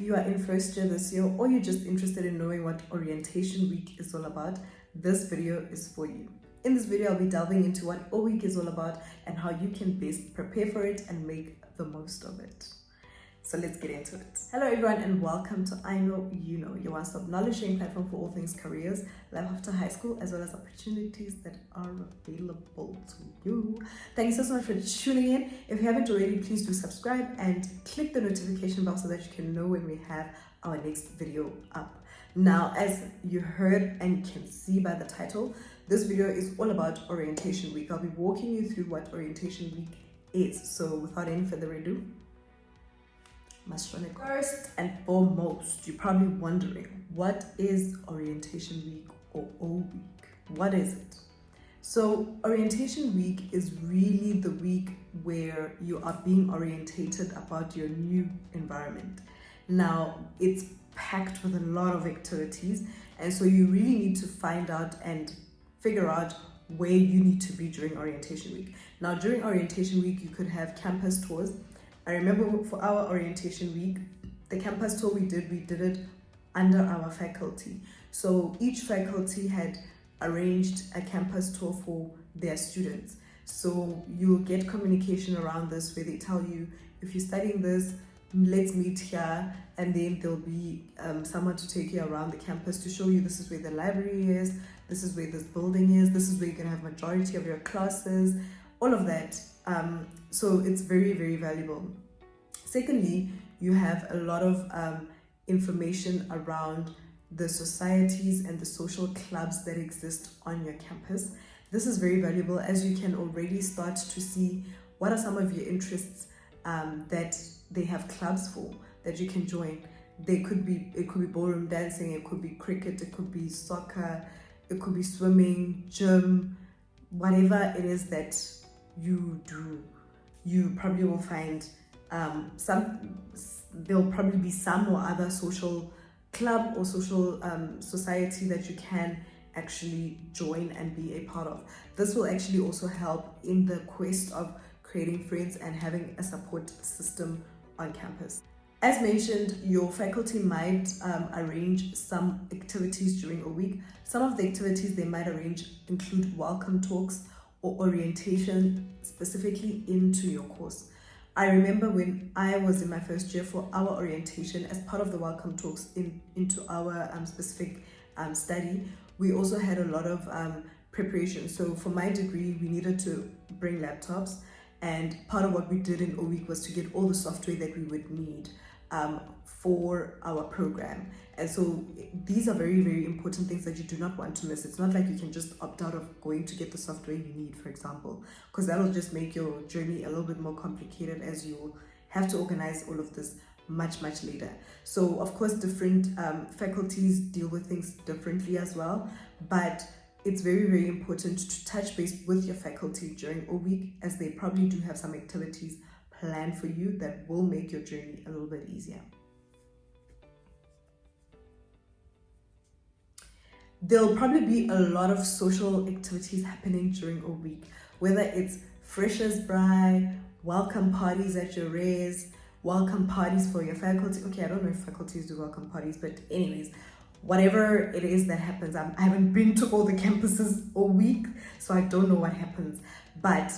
you are in first year this year, or you're just interested in knowing what orientation week is all about, this video is for you. In this video, I'll be delving into what O week is all about and how you can best prepare for it and make the most of it. So let's get into it. Hello everyone and welcome to I Know You Know, your one-stop knowledge sharing platform for all things careers, life after high school, as well as opportunities that are available to you. Thank you so much for tuning in. If you haven't already, please do subscribe and click the notification bell so that you can know when we have our next video up. Now, as you heard and can see by the title, this video is all about orientation week. I'll be walking you through what orientation week is. So without any further ado, first and foremost, you're probably wondering, what is orientation week or O week? What is it? So orientation week is really the week where you are being orientated about your new environment. Now, it's packed with a lot of activities, and so you really need to find out and figure out where you need to be during orientation week. Now, during orientation week, you could have campus tours. I remember for our orientation week, the campus tour we did it under our faculty. So each faculty had arranged a campus tour for their students. So you'll get communication around this where they tell you, if you're studying this, let's meet here, and then there'll be someone to take you around the campus to show you this is where the library is, this is where this building is, this is where you're gonna have majority of your classes, all of that. So it's very, very valuable. Secondly, you have a lot of information around the societies and the social clubs that exist on your campus. This is very valuable as you can already start to see what are some of your interests that they have clubs for that you can join. It could be ballroom dancing, it could be cricket, it could be soccer, it could be swimming, gym, whatever it is that you do. You probably will find there'll probably be some or other social club or social society that you can actually join and be a part of. This will actually also help in the quest of creating friends and having a support system on campus. As mentioned, your faculty might arrange some activities during a week. Some of the activities they might arrange include welcome talks or orientation specifically into your course. I remember when I was in my first year for our orientation, as part of the welcome talks into our specific study, we also had a lot of preparation. So for my degree, we needed to bring laptops, and part of what we did in O week was to get all the software that we would need for our program. And so these are very, very important things that you do not want to miss. It's not like you can just opt out of going to get the software you need, for example, because that'll just make your journey a little bit more complicated as you have to organize all of this much later. So of course, different faculties deal with things differently as well, but it's very, very important to touch base with your faculty during O week, as they probably do have some activities planned for you that will make your journey a little bit easier. There'll probably be a lot of social activities happening during a week, whether it's freshers' bri, welcome parties at your res, welcome parties for your faculty. Okay, I don't know if faculties do welcome parties, but anyways, whatever it is that happens, I haven't been to all the campuses all week, so I don't know what happens, but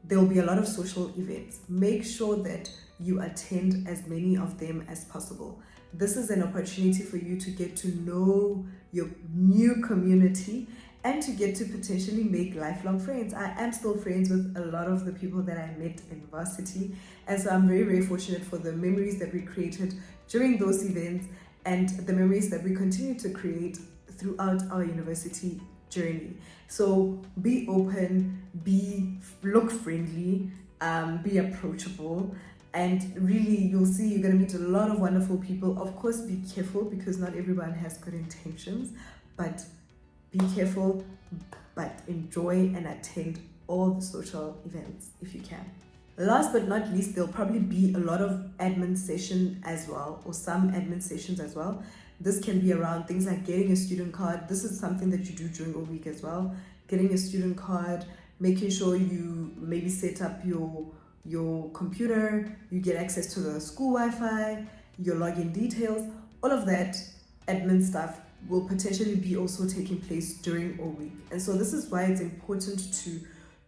there'll be a lot of social events. Make sure that you attend as many of them as possible. This is an opportunity for you to get to know your new community and to get to potentially make lifelong friends. I am still friends with a lot of the people that I met in varsity, and so I'm very, very fortunate for the memories that we created during those events and the memories that we continue to create throughout our university journey. So be open, look friendly, be approachable, and really you'll see you're going to meet a lot of wonderful people. Of course, be careful because not everyone has good intentions, but be careful, but enjoy and attend all the social events if you can. Last but not least, there'll probably be a lot of admin session as well, or some admin sessions as well. This can be around things like getting a student card. This is something that you do during a week as well. Getting a student card, making sure you maybe set up your computer, you get access to the school Wi-Fi, your login details, all of that admin stuff will potentially be also taking place during O week. And so this is why it's important to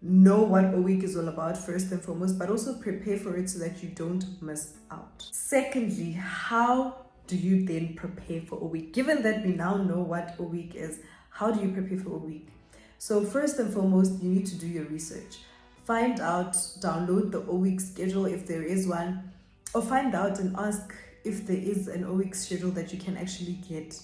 know what O week is all about first and foremost, but also prepare for it so that you don't miss out. Secondly, how do you then prepare for O week? Given that we now know what O week is, how do you prepare for O week? So first and foremost, you need to do your research. Find out, download the O week schedule if there is one, or find out and ask if there is an O week schedule that you can actually get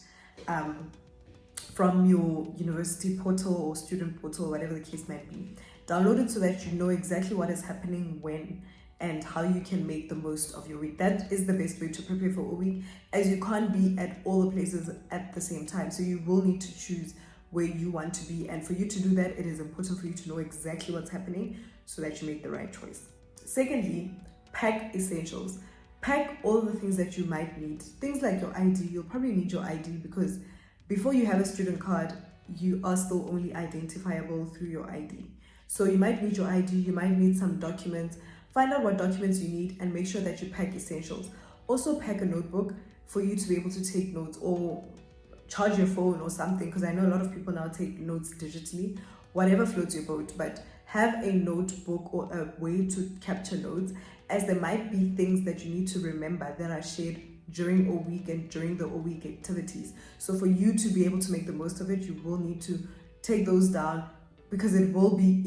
from your university portal or student portal, whatever the case might be. Download it so that you know exactly what is happening when and how you can make the most of your week. That is the best way to prepare for a week, as you can't be at all the places at the same time. So you will need to choose where you want to be. And for you to do that, it is important for you to know exactly what's happening so that you make the right choice. Secondly, pack essentials. Pack all the things that you might need. Things like your ID. You'll probably need your ID because before you have a student card, you are still only identifiable through your ID. So you might need your ID, you might need some documents. Find out what documents you need and make sure that you pack essentials. Also pack a notebook for you to be able to take notes, or charge your phone or something, because I know a lot of people now take notes digitally. Whatever floats your boat, but have a notebook or a way to capture notes, as there might be things that you need to remember that are shared during a week and during the week activities. So for you to be able to make the most of it, you will need to take those down, because it will be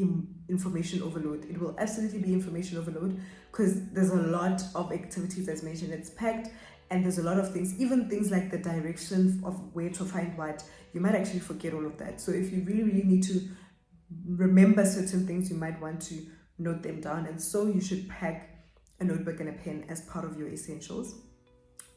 information overload. It will absolutely be information overload because there's a lot of activities, as mentioned. It's packed and there's a lot of things, even things like the directions of where to find what. You might actually forget all of that. So if you really need to remember certain things, you might want to note them down. And so you should pack a notebook and a pen as part of your essentials.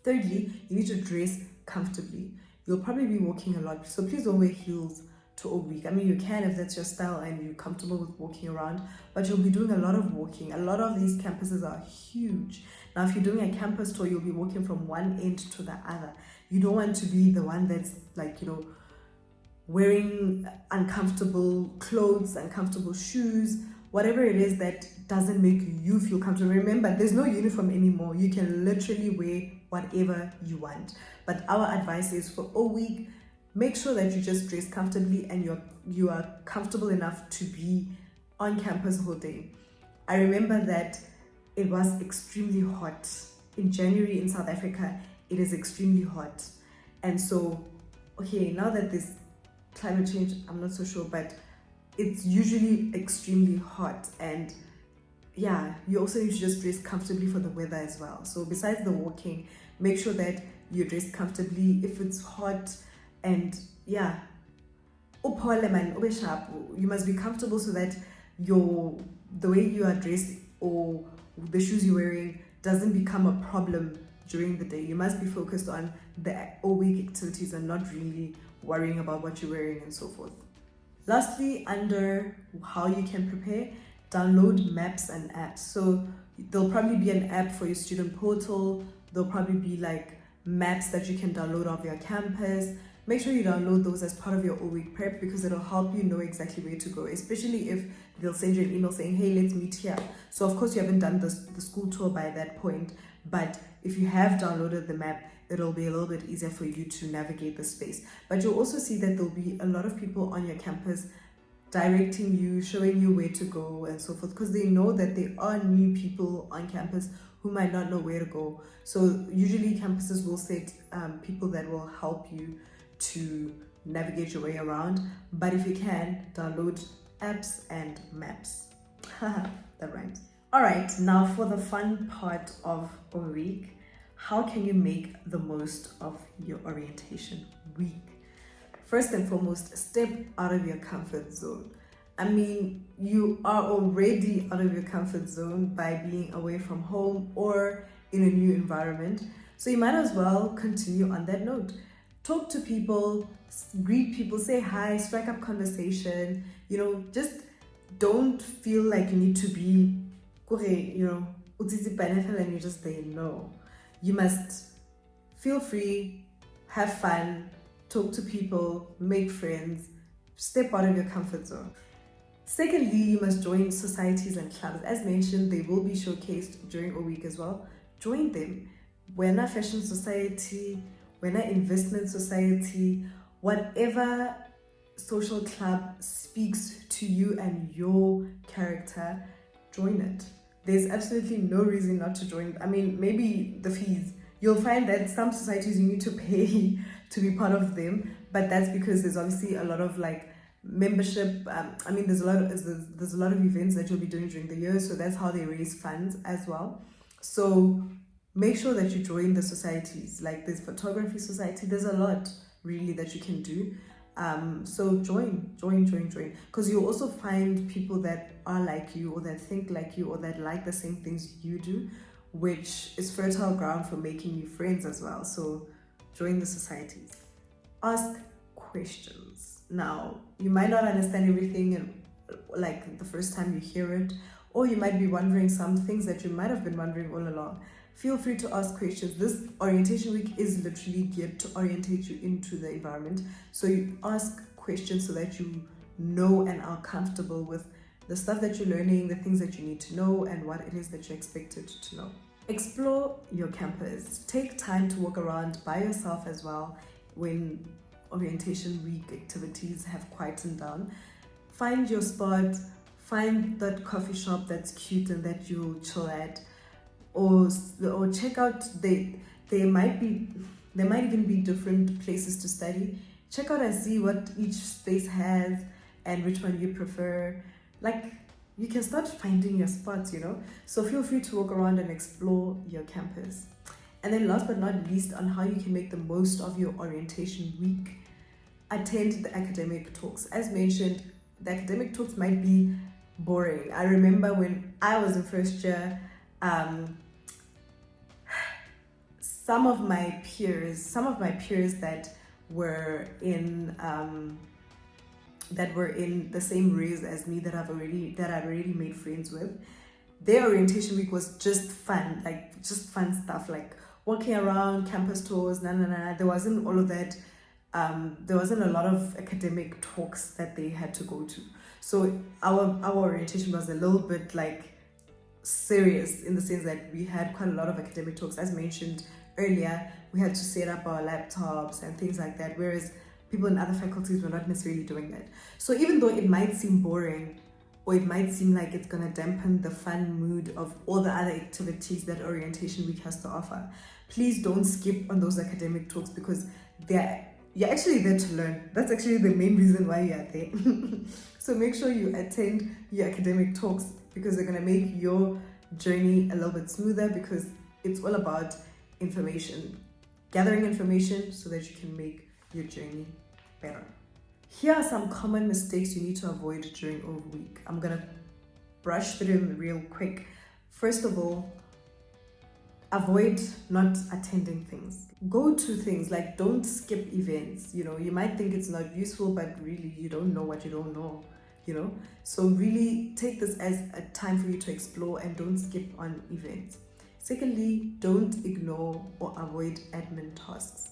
Thirdly, you need to dress comfortably. You'll probably be walking a lot, so please don't wear heels to a week. I mean, you can if that's your style and you're comfortable with walking around, but you'll be doing a lot of walking. A lot of these campuses are huge. Now, if you're doing a campus tour, you'll be walking from one end to the other. You don't want to be the one that's like, wearing uncomfortable clothes, uncomfortable shoes, whatever it is that doesn't make you feel comfortable. Remember, there's no uniform anymore. You can literally wear whatever you want. But our advice is for a week, make sure that you just dress comfortably and you are comfortable enough to be on campus the whole day. I remember that it was extremely hot. In January in South Africa, it is extremely hot. And so, okay, now that this climate change, I'm not so sure, but it's usually extremely hot. And yeah, you also need to just dress comfortably for the weather as well. So besides the walking, make sure that you dress comfortably if it's hot. And yeah, you must be comfortable so that the way you are dressed or the shoes you're wearing doesn't become a problem during the day. You must be focused on the all week activities and not really worrying about what you're wearing and so forth. Lastly, under how you can prepare, download maps and apps. So there'll probably be an app for your student portal. There'll probably be like maps that you can download of your campus. Make sure you download those as part of your all week prep, because it'll help you know exactly where to go, especially if they'll send you an email saying, hey, let's meet here. So of course you haven't done the school tour by that point, but if you have downloaded the map, it'll be a little bit easier for you to navigate the space. But you'll also see that there'll be a lot of people on your campus directing you, showing you where to go and so forth, because they know that there are new people on campus who might not know where to go. So usually campuses will set people that will help you to navigate your way around. But if you can, download apps and maps. That rhymes. All right, now for the fun part of a week. How can you make the most of your orientation week? First and foremost, step out of your comfort zone. I mean, you are already out of your comfort zone by being away from home or in a new environment. So you might as well continue on that note. Talk to people, greet people, say hi, strike up conversation. Just don't feel like you need to be, and you're just there. No. You must feel free, have fun, talk to people, make friends, step out of your comfort zone. Secondly, you must join societies and clubs. As mentioned, they will be showcased during a week as well. Join them. we're in a fashion society, we're in an investment society, whatever social club speaks to you and your character, join it. There's absolutely no reason not to join. I mean, maybe the fees. You'll find that some societies you need to pay to be part of them, but that's because there's obviously a lot of like membership. I mean, there's a lot of events that you'll be doing during the year, so that's how they raise funds as well. So make sure that you join the societies. Like there's photography society. There's a lot really that you can do. So join, because you'll also find people that are like you or that think like you or that like the same things you do, which is fertile ground for making you friends as well. So join the societies. Ask questions. Now, you might not understand everything and like the first time you hear it, or you might be wondering some things that you might have been wondering all along. Feel free to ask questions. This orientation week is literally geared to orientate you into the environment. So you ask questions so that you know and are comfortable with the stuff that you're learning, the things that you need to know, and what it is that you're expected to know. Explore your campus. Take time to walk around by yourself as well when orientation week activities have quietened down. Find your spot, find that coffee shop that's cute and that you'll chill at, or check out there might even be different places to study. Check out and see what each space has and which one you prefer. Like, you can start finding your spots, so feel free to walk around and explore your campus. And then last but not least, on how you can make the most of your orientation week, attend the academic talks. As mentioned, the academic talks might be boring. I remember when I was in first year, some of my peers that were in the same race as me, that I'd already made friends with, their orientation week was just fun, like just fun stuff, like walking around, campus tours, there wasn't all of that. There wasn't a lot of academic talks that they had to go to. So our orientation was a little bit like serious in the sense that we had quite a lot of academic talks. As mentioned earlier, we had to set up our laptops and things like that, whereas people in other faculties were not necessarily doing that. So even though it might seem boring, or it might seem like it's gonna dampen the fun mood of all the other activities that orientation week has to offer, please don't skip on those academic talks, because you're actually there to learn. That's actually the main reason why you're there. So make sure you attend your academic talks, because they're gonna make your journey a little bit smoother, because it's all about information, gathering information so that you can make your journey better. Here are some common mistakes you need to avoid during OV week. I'm gonna brush through them real quick. First of all, avoid not attending things. Go to things, like don't skip events. You might think it's not useful, but really you don't know what you don't know. So really take this as a time for you to explore and don't skip on events. Secondly, don't ignore or avoid admin tasks.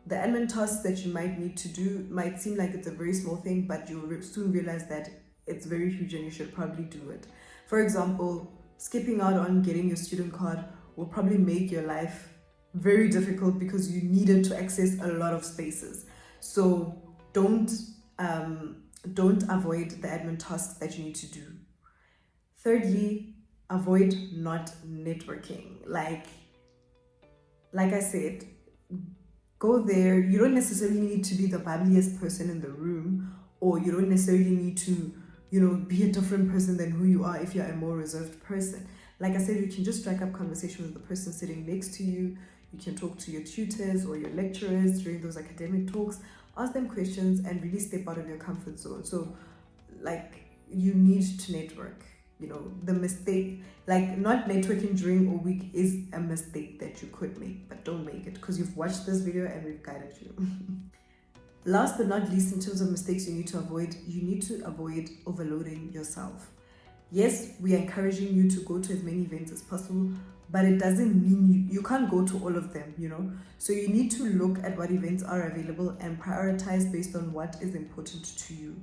The admin tasks that you might need to do might seem like it's a very small thing, but you'll soon realize that it's very huge and you should probably do it. For example, skipping out on getting your student card will probably make your life very difficult, because you needed to access a lot of spaces. So don't avoid the admin tasks that you need to do. Thirdly, avoid not networking. Like I said, go there. You don't necessarily need to be the bubbliest person in the room, or you don't necessarily need to, be a different person than who you are if you're a more reserved person. Like I said, you can just strike up conversation with the person sitting next to you. You can talk to your tutors or your lecturers during those academic talks. Ask them questions and really step out of your comfort zone. So, you need to network. The mistake, not networking during a week is a mistake that you could make, but don't make it, because you've watched this video and we've guided you. Last but not least, in terms of mistakes you need to avoid overloading yourself. Yes, we are encouraging you to go to as many events as possible, but it doesn't mean you can't go to all of them, So you need to look at what events are available and prioritize based on what is important to you.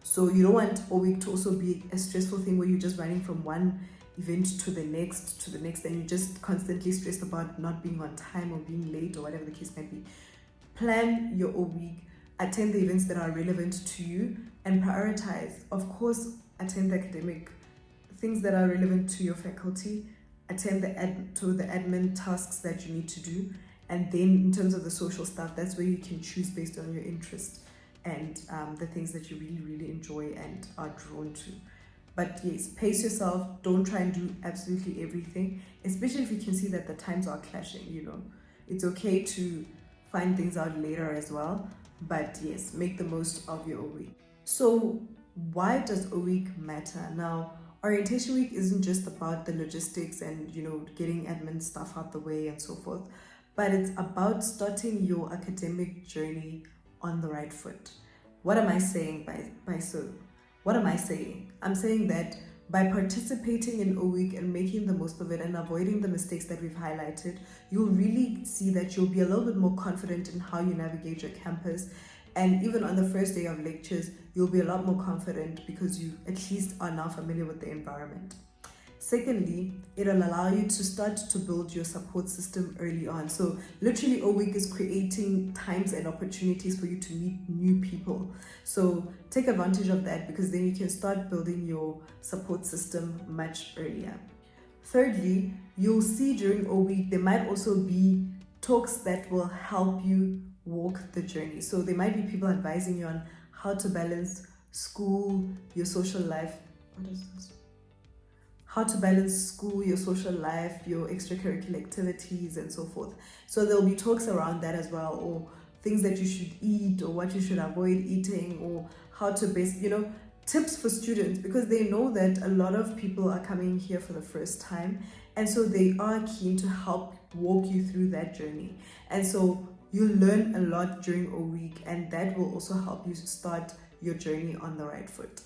So you don't want a week to also be a stressful thing where you're just running from one event to the next, and you're just constantly stressed about not being on time or being late or whatever the case might be. Plan your O week, attend the events that are relevant to you, and prioritize. Of course, attend the academic things that are relevant to your faculty, attend the admin tasks that you need to do, and then in terms of the social stuff, that's where you can choose based on your interest and the things that you really, really enjoy and are drawn to. But yes, pace yourself. Don't try and do absolutely everything, especially if you can see that the times are clashing. It's okay to find things out later as well. But yes, make the most of your O week. So why does O week matter? Now, orientation week isn't just about the logistics and getting admin stuff out the way and so forth, but it's about starting your academic journey on the right foot. What am I saying by so? What am I saying? I'm saying that by participating in O week and making the most of it and avoiding the mistakes that we've highlighted, you'll really see that you'll be a little bit more confident in how you navigate your campus. And even on the first day of lectures, you'll be a lot more confident because you at least are now familiar with the environment. Secondly, it'll allow you to start to build your support system early on. So literally O week is creating times and opportunities for you to meet new people. So take advantage of that, because then you can start building your support system much earlier. Thirdly, you'll see during O week, there might also be talks that will help you walk the journey. So there might be people advising you on how to balance school, your social life. What is this? How to balance school, your social life, your extracurricular activities, and so forth. So there'll be talks around that as well, or things that you should eat, or what you should avoid eating, or how to tips for students, because they know that a lot of people are coming here for the first time, and so they are keen to help walk you through that journey. And so you'll learn a lot during a week, and that will also help you start your journey on the right foot.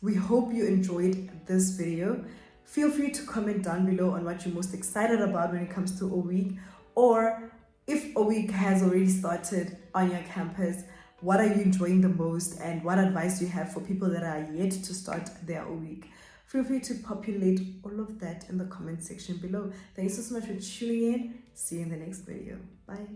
We hope you enjoyed this video. Feel free to comment down below on what you're most excited about when it comes to a week, or if a week has already started on your campus, what are you enjoying the most, and what advice do you have for people that are yet to start their O week? Feel free to populate all of that in the comment section below. Thanks so much for tuning in. See you in the next video. Bye.